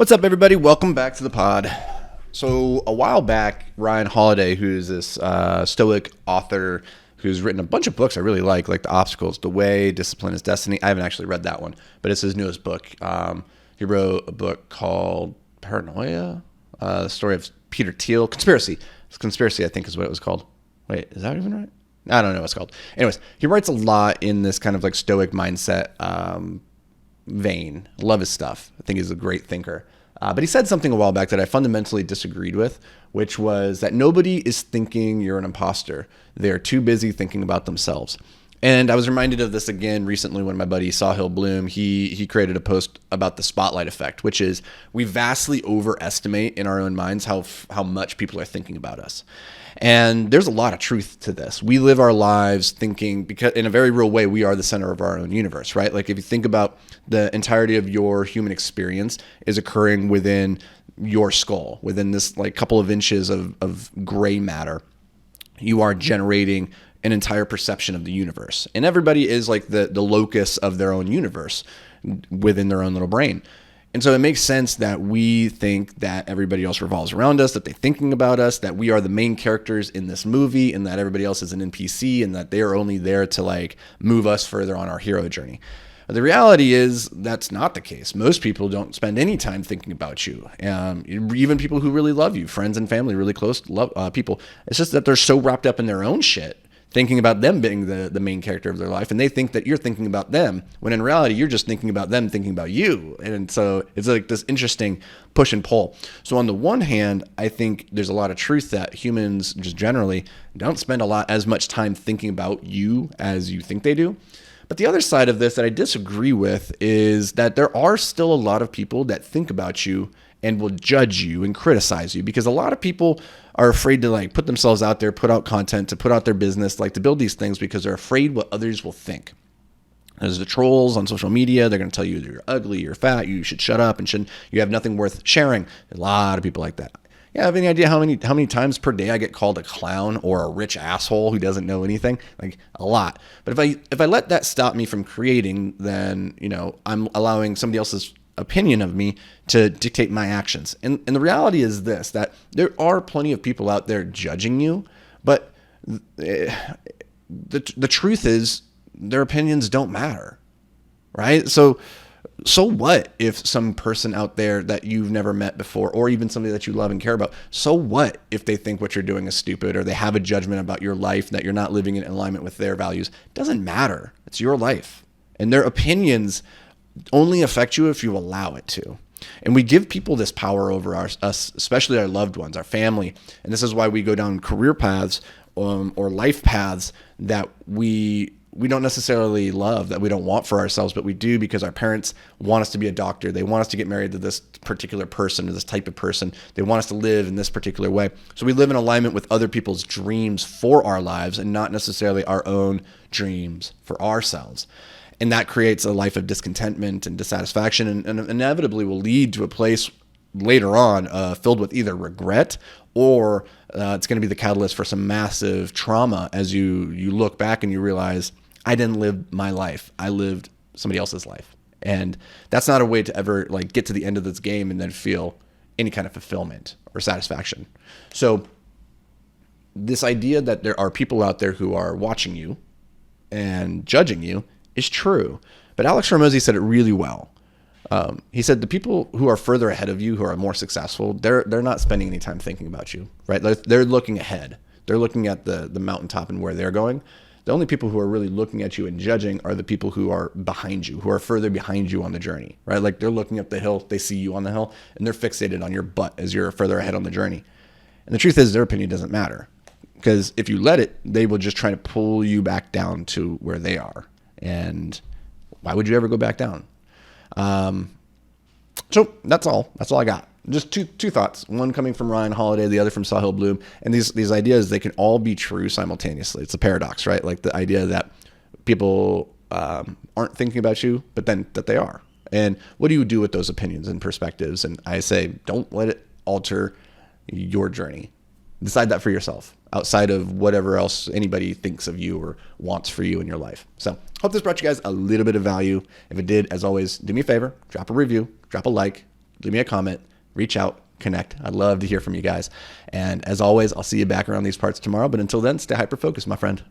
What's up, everybody? Welcome back to the pod. So a while back, Ryan Holiday, who's this Stoic author who's written a bunch of books I really like The Obstacles, The Way, Discipline is Destiny. I haven't actually read that one, but it's his newest book. He wrote a book called Paranoia, the story of Peter Thiel. Conspiracy, I think is what it was called. Wait, is that even right? I don't know what it's called. Anyways, he writes a lot in this kind of like Stoic mindset vein. Love his stuff. I think he's a great thinker. But he said something a while back that I fundamentally disagreed with, which was that nobody is thinking you're an imposter. They're too busy thinking about themselves. And I was reminded of this again recently when my buddy Sahil Bloom, he created a post about the spotlight effect, which is we vastly overestimate in our own minds how much people are thinking about us. And there's a lot of truth to this. We live our lives thinking, because in a very real way, we are the center of our own universe, right? Like if you think about the entirety of your human experience is occurring within your skull, within this like couple of inches of gray matter, you are generating an entire perception of the universe. And everybody is like the locus of their own universe within their own little brain. And so it makes sense that we think that everybody else revolves around us, that they're thinking about us, that we are the main characters in this movie, and that everybody else is an NPC, and that they are only there to like move us further on our hero journey. But the reality is that's not the case. Most people don't spend any time thinking about you. Even people who really love you, friends and family, really close people. It's just that they're so wrapped up in their own shit, thinking about them being the main character of their life, and they think that you're thinking about them, when in reality, you're just thinking about them thinking about you. And so it's like this interesting push and pull. So on the one hand, I think there's a lot of truth that humans just generally don't spend as much time thinking about you as you think they do. But the other side of this that I disagree with is that there are still a lot of people that think about you and will judge you and criticize you, because a lot of people are afraid to like put themselves out there, put out content, to put out their business, like to build these things because they're afraid what others will think. There's the trolls on social media. They're going to tell you you're ugly, you're fat, you should shut up, and you have nothing worth sharing. A lot of people like that. Yeah, I have any idea how many times per day I get called a clown or a rich asshole who doesn't know anything? Like a lot. But if I let that stop me from creating, then I'm allowing somebody else's opinion of me to dictate my actions. And the reality is this, that there are plenty of people out there judging you, but the truth is their opinions don't matter, right? So what if some person out there that you've never met before, or even somebody that you love and care about, so what if they think what you're doing is stupid, or they have a judgment about your life that you're not living in alignment with their values? It doesn't matter. It's your life. And their opinions only affect you if you allow it to. And we give people this power over us, especially our loved ones, our family. And this is why we go down career paths or life paths that we don't necessarily love, that we don't want for ourselves, but we do because our parents want us to be a doctor. They want us to get married to this particular person or this type of person. They want us to live in this particular way. So we live in alignment with other people's dreams for our lives and not necessarily our own dreams for ourselves. And that creates a life of discontentment and dissatisfaction, and inevitably will lead to a place later on filled with either regret or it's going to be the catalyst for some massive trauma as you look back and you realize, I didn't live my life. I lived somebody else's life. And that's not a way to ever like get to the end of this game and then feel any kind of fulfillment or satisfaction. So this idea that there are people out there who are watching you and judging you is true. But Alex Hormozi said it really well. He said the people who are further ahead of you, who are more successful, they're not spending any time thinking about you, right? They're looking ahead. They're looking at the mountaintop and where they're going. The only people who are really looking at you and judging are the people who are behind you, who are further behind you on the journey, right? Like they're looking up the hill, they see you on the hill, and they're fixated on your butt as you're further ahead on the journey. And the truth is their opinion doesn't matter, because if you let it, they will just try to pull you back down to where they are. And why would you ever go back down? So that's all I got. Just two thoughts. One coming from Ryan Holiday, the other from Sahil Bloom. And these ideas, they can all be true simultaneously. It's a paradox, right? Like the idea that people aren't thinking about you, but then that they are. And what do you do with those opinions and perspectives? And I say, don't let it alter your journey. Decide that for yourself, outside of whatever else anybody thinks of you or wants for you in your life. So hope this brought you guys a little bit of value. If it did, as always, do me a favor, drop a review, drop a like, leave me a comment, reach out, connect. I'd love to hear from you guys. And as always, I'll see you back around these parts tomorrow. But until then, stay hyper-focused, my friend.